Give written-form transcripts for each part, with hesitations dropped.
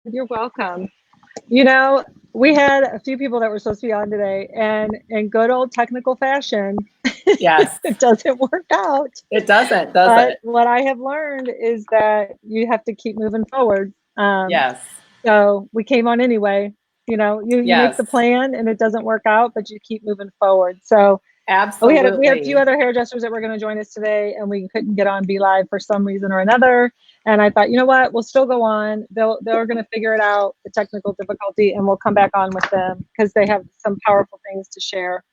You're welcome. You know, we had a few people that were supposed to be on today, and in good old technical fashion, Yes, it doesn't work out. it doesn't, does But it? what I have learned is that you have to keep moving forward. Yes, So we came on anyway. You make the yes, plan and it doesn't work out, but you keep moving forward. So we had a few absolutely. other hairdressers that were going to join us today, and we couldn't get on Be Live for some reason or another. And I thought, you know what, we'll still go on. They're going to figure it out, the technical difficulty, and we'll come back on with them because they have some powerful things to share.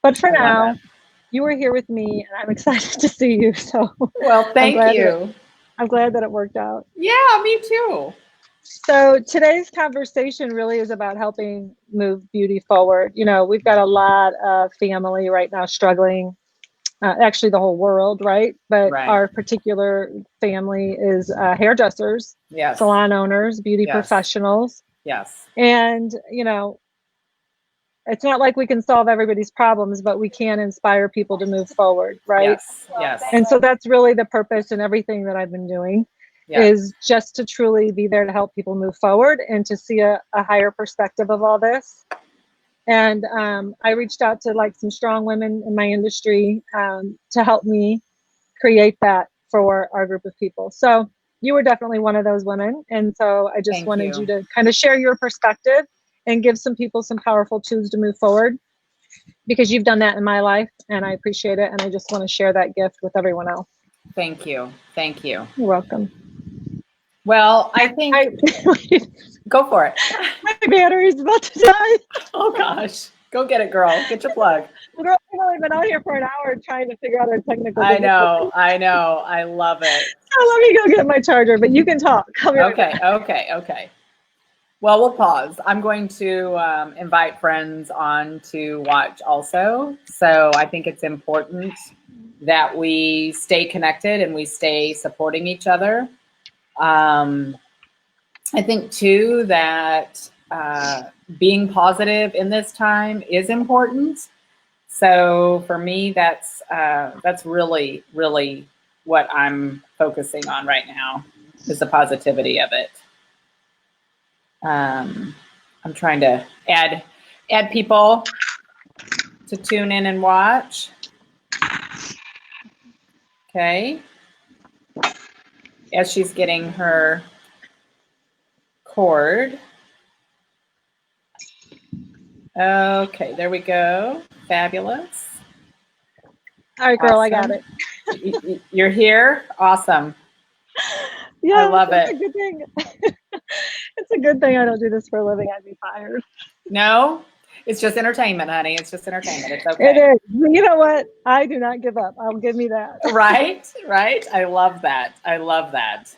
But for I love it. now, you are here with me, and I'm excited to see you. So Well, I'm thank glad that you. I'm glad that it worked out. Yeah, me too. So today's conversation really is about helping move beauty forward. We've got a lot of family right now struggling, actually the whole world, right? But Right. our particular family is hairdressers, Yes, salon owners, beauty yes, professionals. yes, And, it's not like we can solve everybody's problems, but we can inspire people to move forward, right? yes, yes, And so that's really the purpose and everything that I've been doing yeah. is just to truly be there to help people move forward and to see a higher perspective of all this. And I reached out to like some strong women in my industry to help me create that for our group of people. So you were definitely one of those women. And so I just Thank wanted you you. to kind of share your perspective and give some people some powerful tools to move forward because you've done that in my life and I appreciate it. And I just want to share that gift with everyone else. Thank you. Thank you. You're welcome. Well, I think I, go for it. my battery's about to die. Oh gosh. Go get it, girl. Get your plug. Girl, I've only been out here for an hour trying to figure out our technical I know. difficulties. I know. I love it. So let me go get my charger, but you can talk. I'll be right Okay. back. Okay. Okay. Well, we'll pause. I'm going to invite friends on to watch also. So I think it's important that we stay connected and we stay supporting each other. Um, I think too that being positive in this time is important. So for me, that's really, really what I'm focusing on right now is the positivity of it. Um, I'm trying to add people to tune in and watch. Okay, as she's getting her cord. Okay, there we go. Fabulous. All right, girl, I got Awesome. it. You're here. Awesome. I Yes, love it's a it. good thing. It's a good thing I don't do this for a living. I'd be fired. No, it's just entertainment, honey. It's just entertainment. It's It okay. is. You know what? I do not give up. I'll give me that. Right? Right? I love that. I love that.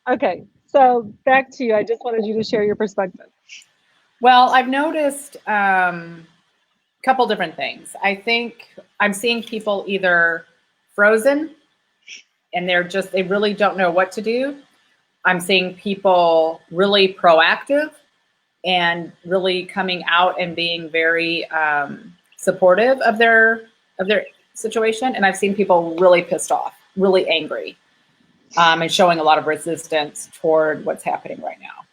Okay, so back to you. I just wanted you to share your perspective. Well, I've noticed a couple different things. I think I'm seeing people either frozen and they really don't know what to do. I'm seeing people really proactive and really coming out and being very supportive of their situation. And I've seen people really pissed off, really angry, and showing a lot of resistance toward what's happening right now.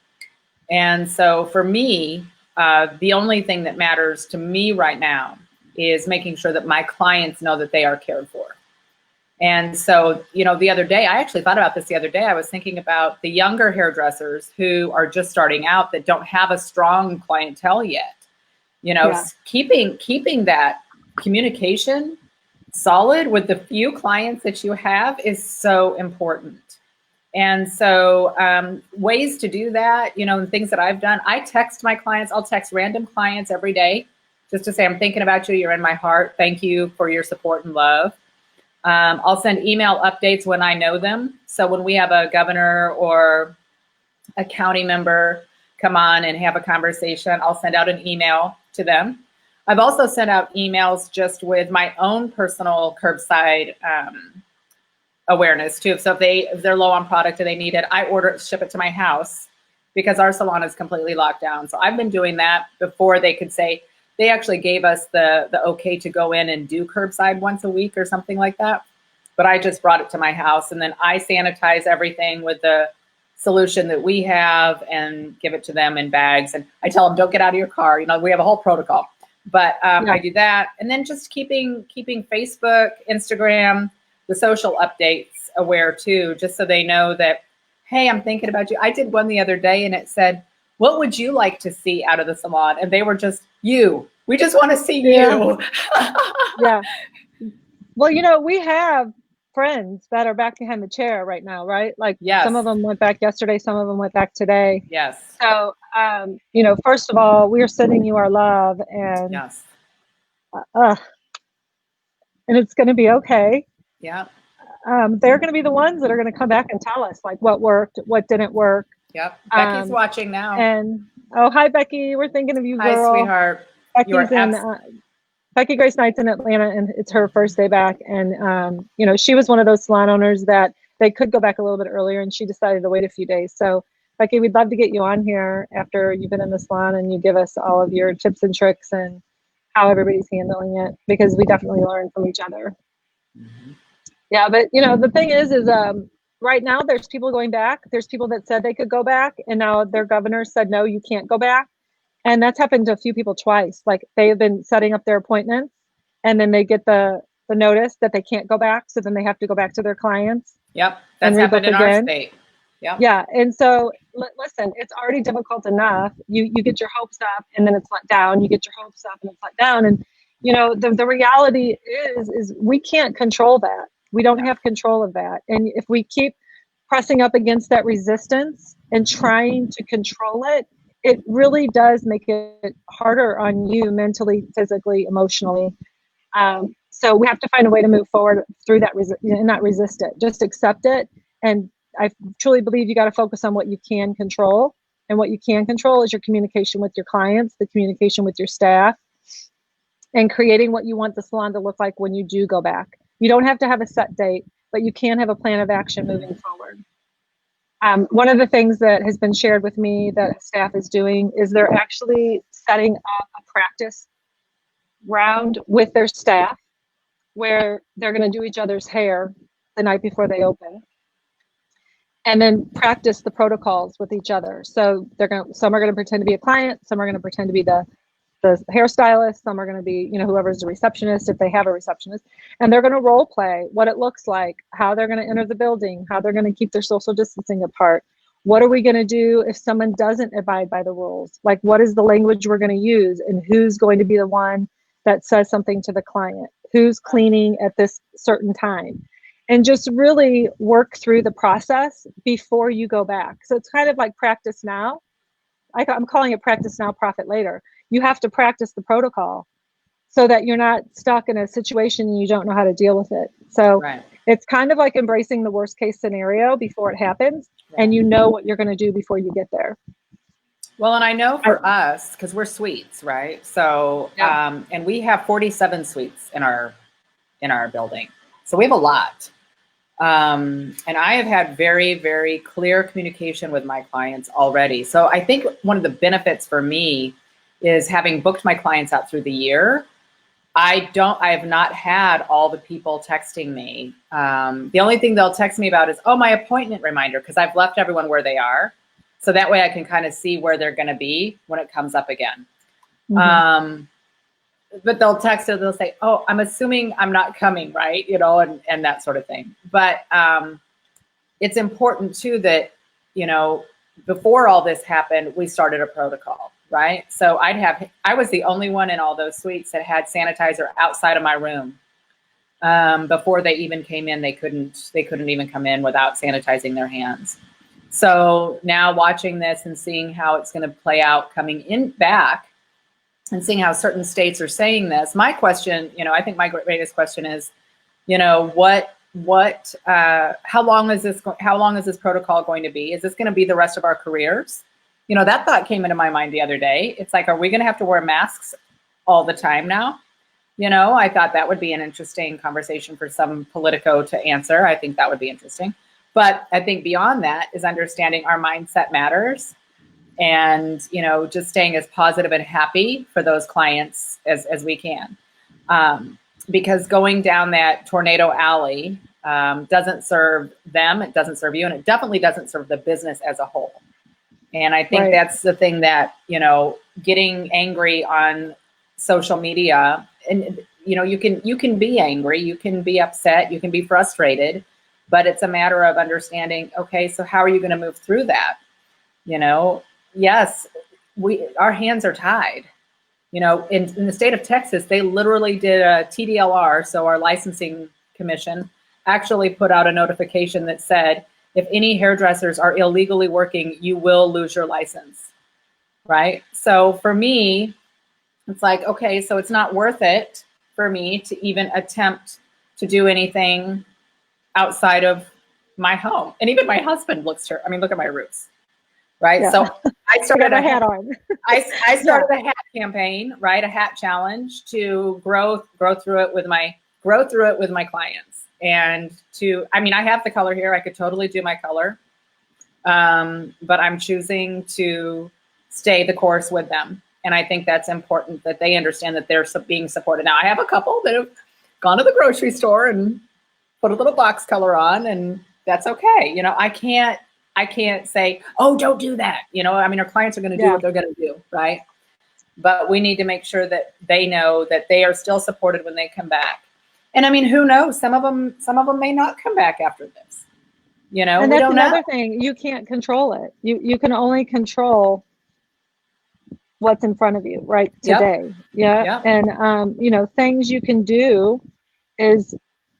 And so for me, the only thing that matters to me right now is making sure that my clients know that they are cared for. And so, the other day, I actually thought about this the other day. I was thinking about the younger hairdressers who are just starting out that don't have a strong clientele yet. Yeah. Keeping that communication solid with the few clients that you have is so important. And so, ways to do that, and things that I've done, I text my clients. I'll text random clients every day just to say, I'm thinking about you. You're in my heart. Thank you for your support and love. I'll send email updates when I know them. So when we have a governor or a county member come on and have a conversation, I'll send out an email to them. I've also sent out emails just with my own personal curbside awareness too. So if they're low on product and they need it, I ship it to my house because our salon is completely locked down. So I've been doing that before they could say. They actually gave us the okay to go in and do curbside once a week or something like that. But I just brought it to my house and then I sanitize everything with the solution that we have and give it to them in bags. And I tell them, don't get out of your car. You know, we have a whole protocol, but I do that. And then just keeping Facebook, Instagram, the social updates aware too, just so they know that, hey, I'm thinking about you. I did one the other day and it said, what would you like to see out of the salon? And they were just, you. We just want to see you. Yeah. Well, you know, we have friends that are back behind the chair right now, right? Like some of them went back yesterday, some of them went back today. Yes. So, you know, first of all, we are sending you our love, and and it's going to be okay. Yeah. They're going to be the ones that are going to come back and tell us like what worked, what didn't work. Yep. Becky's watching now. And hi, Becky. We're thinking of you, girl. Hi, sweetheart. Becky's in Becky Grace Knight's in Atlanta, and it's her first day back. And you know, she was one of those salon owners that they could go back a little bit earlier, and she decided to wait a few days. So, Becky, we'd love to get you on here after you've been in the salon and you give us all of your tips and tricks and how everybody's handling it, because we definitely learn from each other. Mm-hmm. Yeah, but you know, the thing is right now there's people going back. There's people that said they could go back, and now their governor said, no, you can't go back. And that's happened to a few people twice. Like they've been setting up their appointments and then they get the notice that they can't go back. So then they have to go back to their clients. Yep. That's happened in our state. Yep. Yeah. And so listen, it's already difficult enough. You get your hopes up and then it's let down. You get your hopes up and it's let down. And you know, the reality is we can't control that. We don't have control of that. And if we keep pressing up against that resistance and trying to control it, it really does make it harder on you mentally, physically, emotionally. So we have to find a way to move forward through that and not resist it. Just accept it. And I truly believe you got to focus on what you can control. And what you can control is your communication with your clients, the communication with your staff, and creating what you want the salon to look like when you do go back. You don't have to have a set date, but you can have a plan of action moving forward. One of the things that has been shared with me that staff is doing is they're actually setting up a practice round with their staff where they're going to do each other's hair the night before they open, and then practice the protocols with each other. So some are going to pretend to be a client, some are going to pretend to be the hairstylist, some are going to be, you know, whoever's the receptionist, if they have a receptionist, and they're going to role play what it looks like, how they're going to enter the building, how they're going to keep their social distancing apart. What are we going to do if someone doesn't abide by the rules? Like, what is the language we're going to use, and who's going to be the one that says something to the client? Who's cleaning at this certain time? And just really work through the process before you go back. So it's kind of like practice now. I'm calling it practice now, profit later. You have to practice the protocol so that you're not stuck in a situation and you don't know how to deal with it. So It's kind of like embracing the worst case scenario before it happens, and you know what you're going to do before you get there. Well, and I know for us, because we're suites, right? So, and we have 47 suites in our building. So we have a lot. And I have had very, very clear communication with my clients already. So I think one of the benefits for me is having booked my clients out through the year. I have not had all the people texting me. The only thing they'll text me about is, oh, my appointment reminder, because I've left everyone where they are. So that way I can kind of see where they're going to be when it comes up again. Mm-hmm. But they'll text it, they'll say, oh, I'm assuming I'm not coming, right? You know, and that sort of thing. But it's important too that, you know, before all this happened, we started a protocol, right? So I was the only one in all those suites that had sanitizer outside of my room. Before they even came in, they couldn't even come in without sanitizing their hands. So now watching this and seeing how it's going to play out coming in back, and seeing how certain states are saying this, my question, you know, I think my greatest question is, you know, how long is this protocol going to be? Is this going to be the rest of our careers? You know, that thought came into my mind the other day. It's like, are we going to have to wear masks all the time now? You know, I thought that would be an interesting conversation for some politico to answer. I think that would be interesting. But I think beyond that is understanding our mindset matters. And, you know, just staying as positive and happy for those clients as we can. Because going down that tornado alley doesn't serve them, it doesn't serve you, and it definitely doesn't serve the business as a whole. And I think that's the thing that, getting angry on social media, and you can be angry, you can be upset, you can be frustrated, but it's a matter of understanding, okay, so how are you going to move through that? Yes, our hands are tied. In the state of Texas, they literally did a TDLR, so our licensing commission actually put out a notification that said, if any hairdressers are illegally working, you will lose your license, right? So for me, it's like, okay, so it's not worth it for me to even attempt to do anything outside of my home. And even my husband look at my roots, right? Yeah. So I started a hat on. I started a hat campaign, right? A hat challenge to grow through it with my clients. And I have the color here. I could totally do my color. But I'm choosing to stay the course with them. And I think that's important that they understand that they're being supported. Now, I have a couple that have gone to the grocery store and put a little box color on, and that's okay. I can't say, oh, don't do that. Our clients are going to do what they're going to do, right? But we need to make sure that they know that they are still supported when they come back. And who knows? Some of them may not come back after this. And that's another thing. You can't control it. You can only control what's in front of you right today. Yep. And things you can do is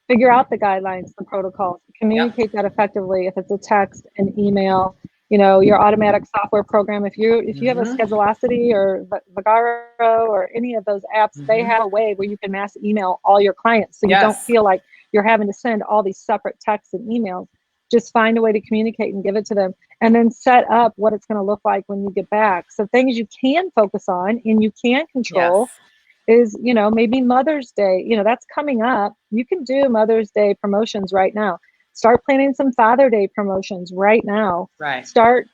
figure out the guidelines, the protocols, communicate that effectively. If it's a text, an email, your automatic software program. If you have a Schedulosity or Vagaro or any of those apps, they have a way where you can mass email all your clients, so you don't feel like you're having to send all these separate texts and emails. Just find a way to communicate and give it to them, and then set up what it's going to look like when you get back. So things you can focus on and you can control is, maybe Mother's Day, that's coming up. You can do Mother's Day promotions right now. Start planning some Father Day promotions right now. Right. Start,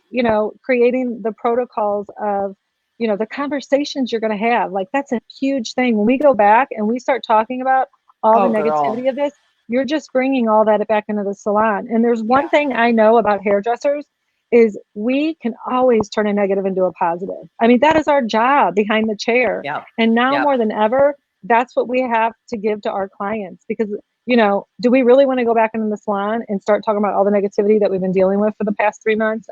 creating the protocols of, the conversations you're going to have. Like, that's a huge thing. When we go back and we start talking about all the negativity of this, you're just bringing all that back into the salon. And there's one thing I know about hairdressers is we can always turn a negative into a positive. That is our job behind the chair. Yeah. And now more than ever, that's what we have to give to our clients, because do we really want to go back into the salon and start talking about all the negativity that we've been dealing with for the past 3 months?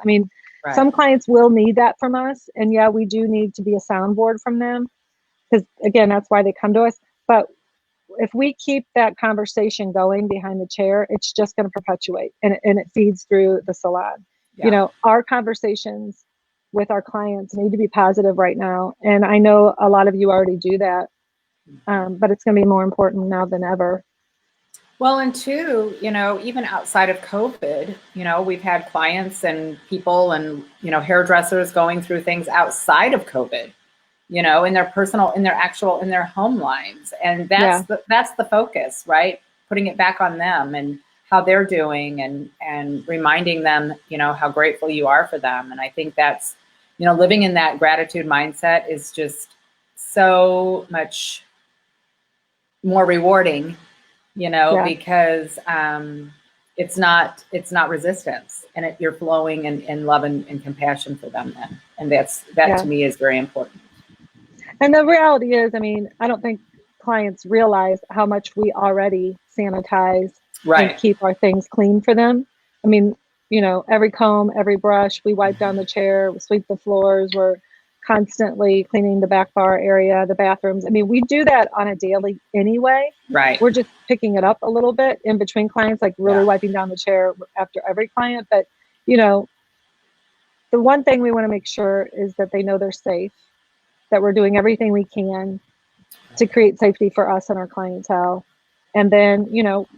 Some clients will need that from us. And we do need to be a soundboard from them, because again, that's why they come to us. But if we keep that conversation going behind the chair, it's just going to perpetuate, and it feeds through the salon. Yeah. Our conversations with our clients need to be positive right now. And I know a lot of you already do that, but it's going to be more important now than ever. Well, and two, even outside of COVID, we've had clients and people and, hairdressers going through things outside of COVID, in their personal, in their home lives. And that's the focus, right? Putting it back on them and how they're doing, and reminding them, how grateful you are for them. And I think that's, living in that gratitude mindset is just so much more rewarding, because it's not resistance, and you're flowing in love and compassion for them then. And that to me is very important. And the reality is, I don't think clients realize how much we already sanitize and keep our things clean for them. Every comb, every brush, we wipe down the chair, we sweep the floors, we're constantly cleaning the back bar area, the bathrooms. We do that on a daily anyway. Right. We're just picking it up a little bit in between clients, like really wiping down the chair after every client. But, the one thing we want to make sure is that they know they're safe, that we're doing everything we can to create safety for us and our clientele. And then,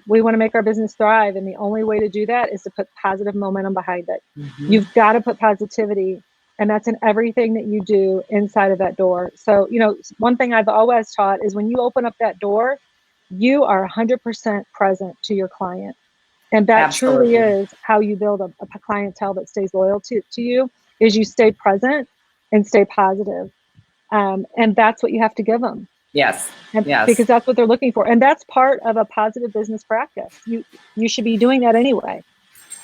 we want to make our business thrive. And the only way to do that is to put positive momentum behind it. You've got to put positivity, and that's in everything that you do inside of that door. So, one thing I've always taught is when you open up that door, you are 100% present to your client. And that truly is how you build a clientele that stays loyal to you, is you stay present and stay positive. And that's what you have to give them. Yes. Because that's what they're looking for. And that's part of a positive business practice. You should be doing that anyway.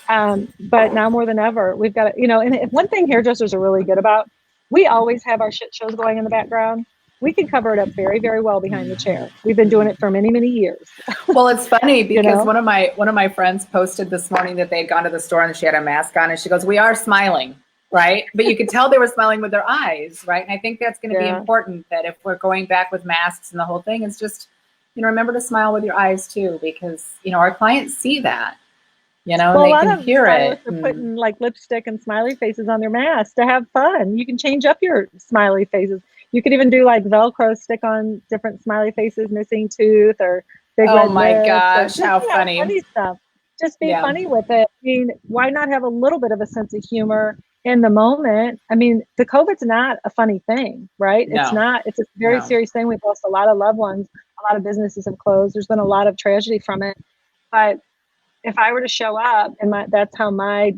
But now more than ever, we've got to, and one thing hairdressers are really good about, we always have our shit shows going in the background. We can cover it up very, very well behind the chair. We've been doing it for many, many years. Well, it's funny because one of my friends posted this morning that they had gone to the store and she had a mask on and she goes, "We are smiling." Right. But you could tell they were smiling with their eyes. Right. And I think that's going to be important, that if we're going back with masks and the whole thing, is just, remember to smile with your eyes too, because, our clients see that, and they can hear it. They're putting like lipstick and smiley faces on their masks to have fun. You can change up your smiley faces. You could even do like Velcro, stick on different smiley faces, missing tooth or big red lips. Oh my gosh, how funny. Funny stuff. Just be funny with it. I mean, why not have a little bit of a sense of humor in the moment? I mean, the COVID's not a funny thing, right? No. It's not. It's a very serious thing. We've lost a lot of loved ones. A lot of businesses have closed. There's been a lot of tragedy from it. But if I were to show up and that's how my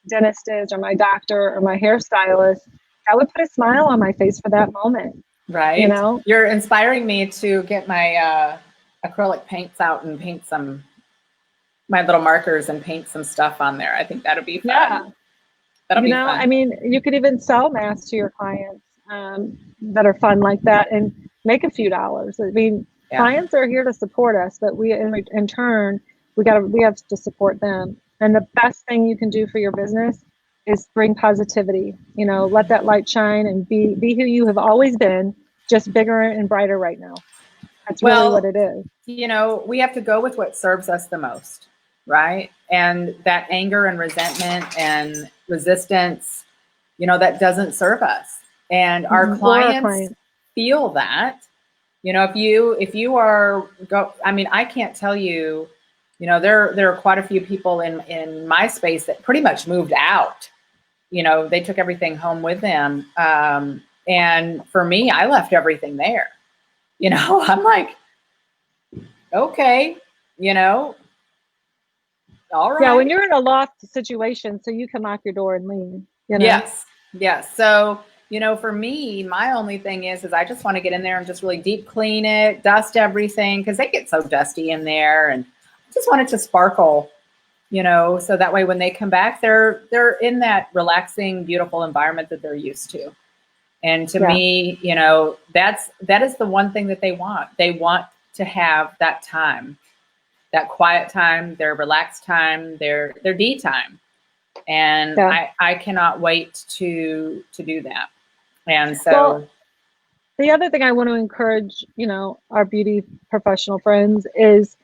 dentist is, or my doctor, or my hairstylist, I would put a smile on my face for that moment. Right. You're inspiring me to get my acrylic paints out and paint my little markers and paint some stuff on there. I think that'll be fun. Yeah. That'll be fun. I mean, you could even sell masks to your clients that are fun like that and make a few dollars. I mean, clients are here to support us, but we, in turn, we have to support them. And the best thing you can do for your business is bring positivity. Let that light shine and be who you have always been, just bigger and brighter right now. That's really what it is. We have to go with what serves us the most. Right. And that anger and resentment and resistance, that doesn't serve us. And our clients feel that, if you are I can't tell you, there are quite a few people in my space that pretty much moved out. They took everything home with them. And for me, I left everything there. I'm like, okay, all right. Yeah, when you're in a loft situation, so you can lock your door and leave. Yes. So, for me, my only thing is I just want to get in there and just really deep clean it, dust everything, because they get so dusty in there, and I just want it to sparkle, so that way when they come back, they're in that relaxing, beautiful environment that they're used to. And to me, that is the one thing that they want. They want to have that time. That quiet time, their relaxed time, their D time. And I cannot wait to do that. And so the other thing I want to encourage, our beauty professional friends is,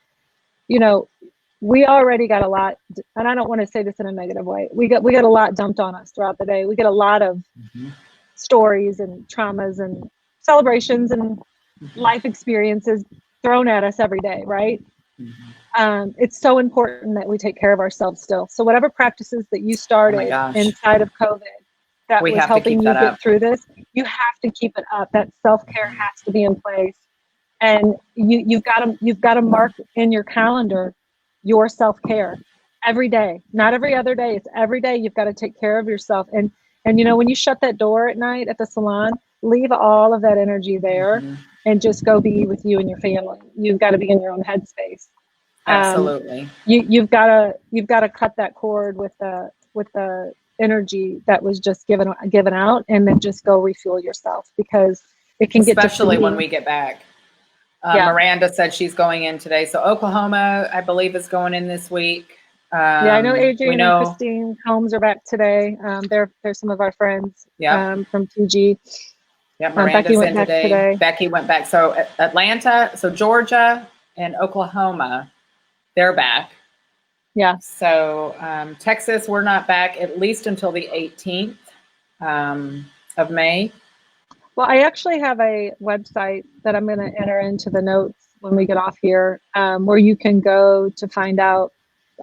we already got a lot, and I don't want to say this in a negative way. We got a lot dumped on us throughout the day. We get a lot of stories and traumas and celebrations and life experiences thrown at us every day, right? It's so important that we take care of ourselves still. So whatever practices that you started inside of COVID that was helping you get through this, you have to keep it up. That self-care has to be in place. And you've got to mark in your calendar your self-care every day, not every other day. It's every day. You've got to take care of yourself. And when you shut that door at night at the salon, leave all of that energy there and just go be with you and your family. You've got to be in your own headspace. Absolutely. You've got to cut that cord with the energy that was just given out, and then just go refuel yourself, because it can get especially when we get back. Miranda said she's going in today. So Oklahoma, I believe, is going in this week. I know Adrian and Christine Combs are back today. They're some of our friends from TG. Yeah, Miranda's in today. Becky went back. So Atlanta, so Georgia and Oklahoma, they're back. Yeah. So Texas, we're not back at least until the 18th of May. Well, I actually have a website that I'm going to enter into the notes when we get off here, where you can go to find out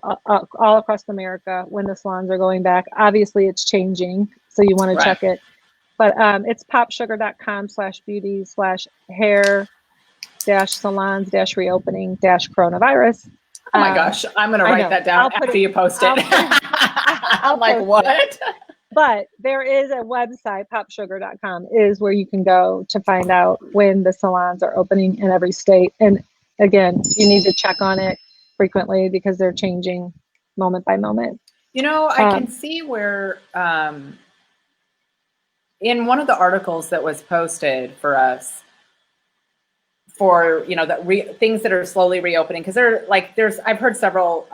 all across America when the salons are going back. Obviously, it's changing, so you want to check it. But it's popsugar.com/beauty/hair-salons-reopening-coronavirus. Oh my gosh, I'm going to write that down after you post it. I'm like, what? But there is a website, popsugar.com, is where you can go to find out when the salons are opening in every state. And again, you need to check on it frequently because they're changing moment by moment. I can see where in one of the articles that was posted for us for, things that are slowly reopening, because I've heard several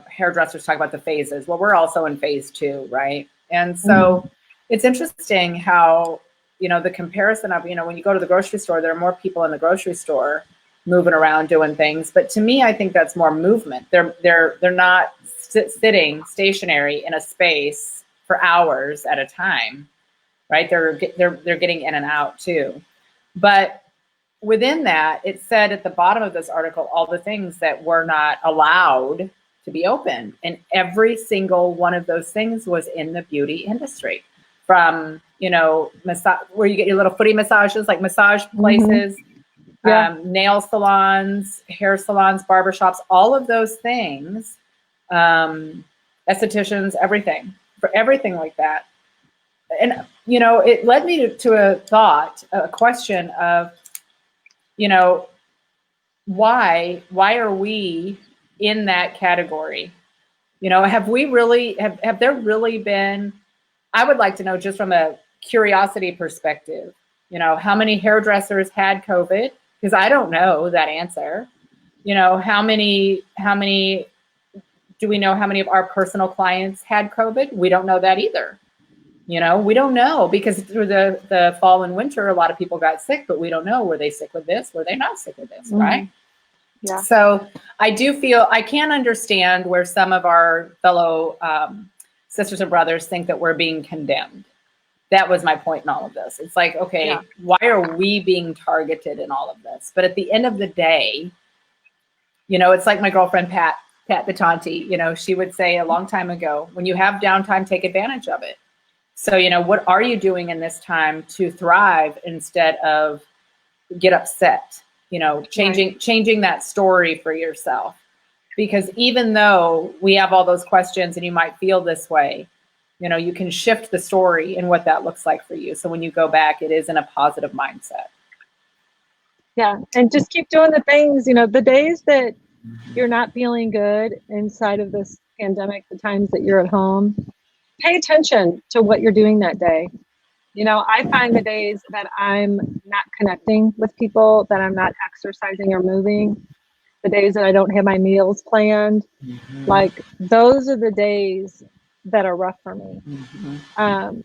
hairdressers talk about the phases. Well, we're also in phase 2, right? And so it's interesting how, the comparison of, when you go to the grocery store, there are more people in the grocery store moving around doing things. But to me, I think that's more movement. They're not sitting stationary in a space for hours at a time, right? They're getting in and out too. But within that, it said at the bottom of this article, all the things that were not allowed to be open. And every single one of those things was in the beauty industry. From, massage, where you get your little footy massages, like massage places, nail salons, hair salons, barbershops, all of those things, estheticians, everything, for everything like that. And, it led me to a question of, why are we in that category? Have there really been, I would like to know, just from a curiosity perspective, how many hairdressers had COVID? Because I don't know that answer. How many, do we know how many of our personal clients had COVID? We don't know that either. We don't know, because through the fall and winter, a lot of people got sick, but we don't know, were they sick with this? Were they not sick with this? Right? Yeah. So I do feel, I can understand where some of our fellow sisters and brothers think that we're being condemned. That was my point in all of this. It's like, okay, why are we being targeted in all of this? But at the end of the day, it's like my girlfriend, Pat Batanti, she would say a long time ago, when you have downtime, take advantage of it. So, what are you doing in this time to thrive instead of get upset? Changing that story for yourself. Because even though we have all those questions and you might feel this way, you can shift the story and what that looks like for you. So when you go back, it is in a positive mindset. Yeah. And just keep doing the things, the days that you're not feeling good inside of this pandemic, the times that you're at home, pay attention to what you're doing that day. I find the days that I'm not connecting with people, that I'm not exercising or moving, the days that I don't have my meals planned, like those are the days that are rough for me. And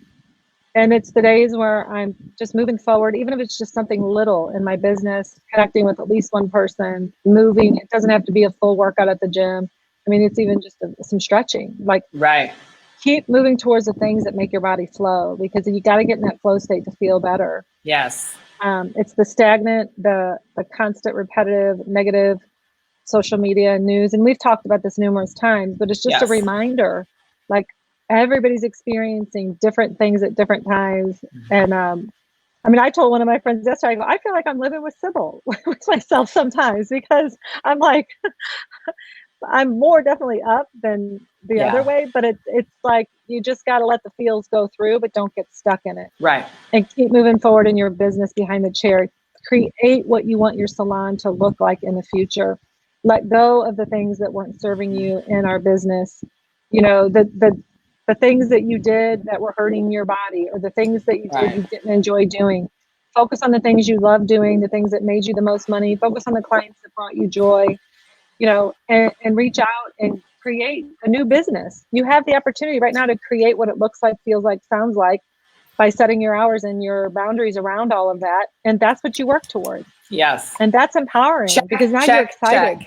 it's the days where I'm just moving forward, even if it's just something little in my business, connecting with at least one person, moving. It doesn't have to be a full workout at the gym. I mean, it's even just some stretching. Right. Keep moving towards the things that make your body flow, because you got to get in that flow state to feel better. Yes. It's the stagnant, the constant repetitive, negative social media news. And we've talked about this numerous times, but it's just a reminder, like everybody's experiencing different things at different times. And I told one of my friends yesterday, I feel like I'm living with Sybil, with myself sometimes, because I'm like, I'm more definitely up than the other way, but it's like, you just got to let the feels go through, but don't get stuck in it. Right. And keep moving forward in your business behind the chair. Create what you want your salon to look like in the future. Let go of the things that weren't serving you in our business. The things that you did that were hurting your body, or the things that you did you didn't enjoy doing. Focus on the things you love doing, the things that made you the most money. Focus on the clients that brought you joy. And reach out and create a new business. You have the opportunity right now to create what it looks like, feels like, sounds like, by setting your hours and your boundaries around all of that. And that's what you work towards. Yes. And that's empowering, because now you're excited.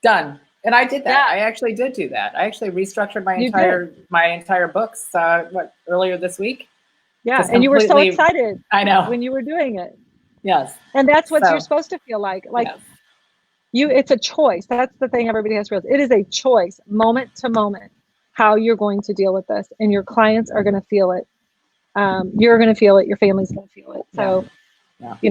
Done. And I did that. I actually did do that. I actually restructured my entire books earlier this week. Yeah. And you were so excited. I know. When you were doing it. Yes. And that's what you're supposed to feel like. It's a choice. That's the thing everybody has to realize. It is a choice, moment to moment, how you're going to deal with this. And your clients are going to feel it. You're going to feel it. Your family's going to feel it. So, just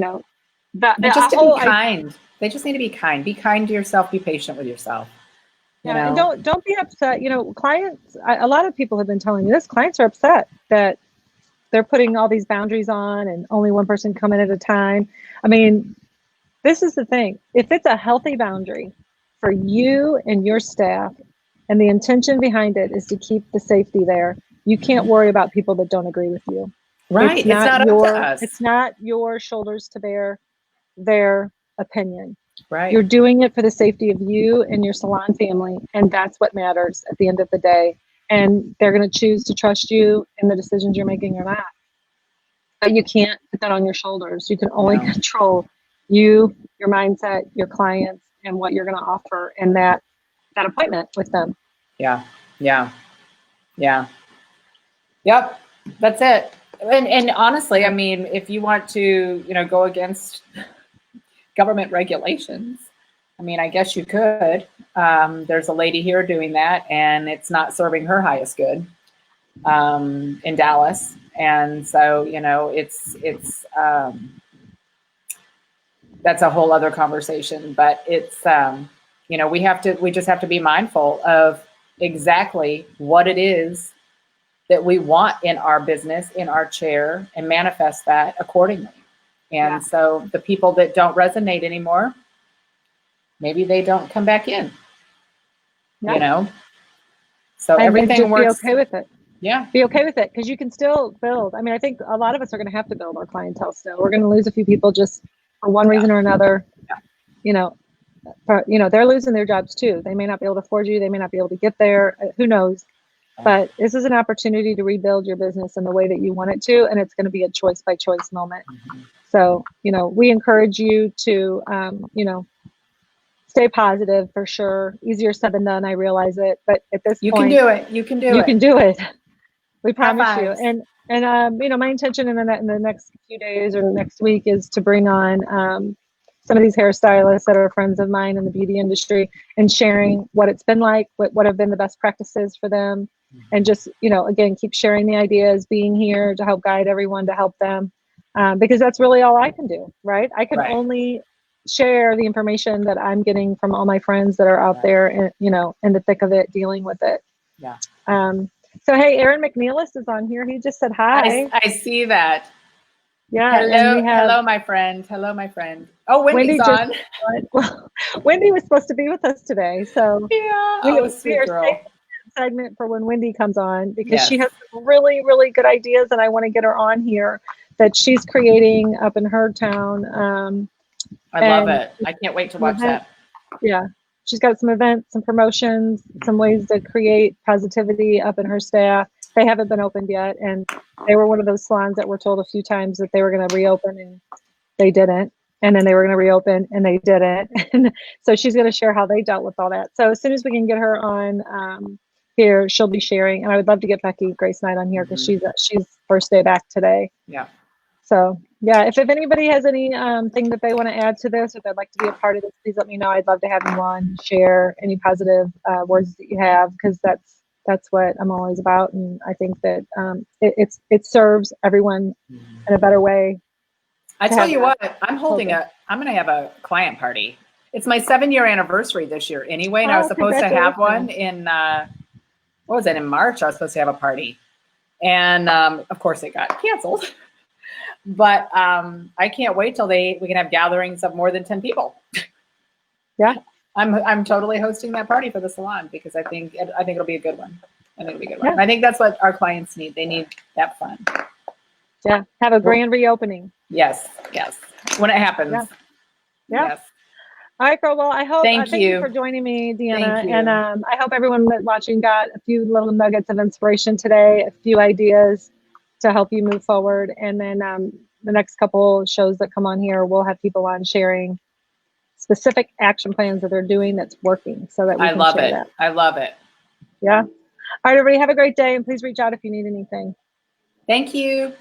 to be kind. They just need to be kind. Be kind to yourself. Be patient with yourself. Yeah, and don't be upset. You know, clients, a lot of people have been telling me this, clients are upset that they're putting all these boundaries on and only one person come in at a time. I mean, this is the thing. If it's a healthy boundary for you and your staff, and the intention behind it is to keep the safety there, you can't worry about people that don't agree with you. Right. It's not up to us. It's not your shoulders to bear their opinion. Right. You're doing it for the safety of you and your salon family, and that's what matters at the end of the day. And they're going to choose to trust you in the decisions you're making or not. But you can't put that on your shoulders. You can only control you, your mindset, your clients, and what you're going to offer in that appointment with them. Yeah. Yep. That's it. And honestly, I mean, if you want to, go against government regulations, I mean, I guess you could. There's a lady here doing that, and it's not serving her highest good in Dallas. And so, it's that's a whole other conversation, but it's, we just have to be mindful of exactly what it is that we want in our business, in our chair, and manifest that accordingly. And so the people that don't resonate anymore, maybe they don't come back in, so and everything works. Be okay with it. Yeah. Be okay with it, because you can still build. I mean, I think a lot of us are going to have to build our clientele still. We're going to lose a few people just for one reason or another. They're losing their jobs too. They may not be able to afford you. They may not be able to get there. Who knows? But this is an opportunity to rebuild your business in the way that you want it to. And it's going to be a choice by choice moment. So, we encourage you to, stay positive for sure. Easier said than done. I realize it. But at this point, you can do it. We promise you. And my intention in the next few days or next week is to bring on some of these hairstylists that are friends of mine in the beauty industry, and sharing what it's been like, what have been the best practices for them. And just, again, keep sharing the ideas, being here to help guide everyone, to help them. Because that's really all I can do, right? I can only share the information that I'm getting from all my friends that are out there and, in the thick of it, dealing with it. Yeah. So, hey, Aaron McNeilis is on here. He just said hi. I see that. Yeah. Hello, my friend. Oh, Wendy's on. Well, Wendy was supposed to be with us today. So we are saving a segment for when Wendy comes on, because she has some really, really good ideas, and I want to get her on here, that she's creating up in her town. I love it. I can't wait to watch that. Yeah. She's got some events, some promotions, some ways to create positivity up in her staff. They haven't been opened yet, and they were one of those salons that were told a few times that they were going to reopen, and they didn't. And then they were going to reopen, and they didn't. And so she's going to share how they dealt with all that. So as soon as we can get her on here, she'll be sharing. And I would love to get Becky Grace Knight on here, because she's first day back today. Yeah. So yeah, if anybody has any thing that they want to add to this, or they'd like to be a part of this, please let me know. I'd love to have you on, share any positive words that you have, because that's what I'm always about. And I think that it serves everyone in a better way. I tell you what, I'm going to have a client party. It's my 7-year anniversary this year anyway. And I was supposed to have one in, in March. I was supposed to have a party. And of course it got canceled. But I can't wait till we can have gatherings of more than 10 people. Yeah. I'm totally hosting that party for the salon, because I think it'll be a good one. I think that's what our clients need. They need that fun. Yeah. Have a grand reopening. Yes. When it happens. Yeah. Yes. All right, girl. Well, I hope. Thank you for joining me, DeAna. And I hope everyone that's watching got a few little nuggets of inspiration today, a few ideas to help you move forward. And then the next couple shows that come on here, we'll have people on sharing specific action plans that they're doing that's working, so that we can share that. I love it. Yeah. All right, everybody, have a great day, and please reach out if you need anything. Thank you.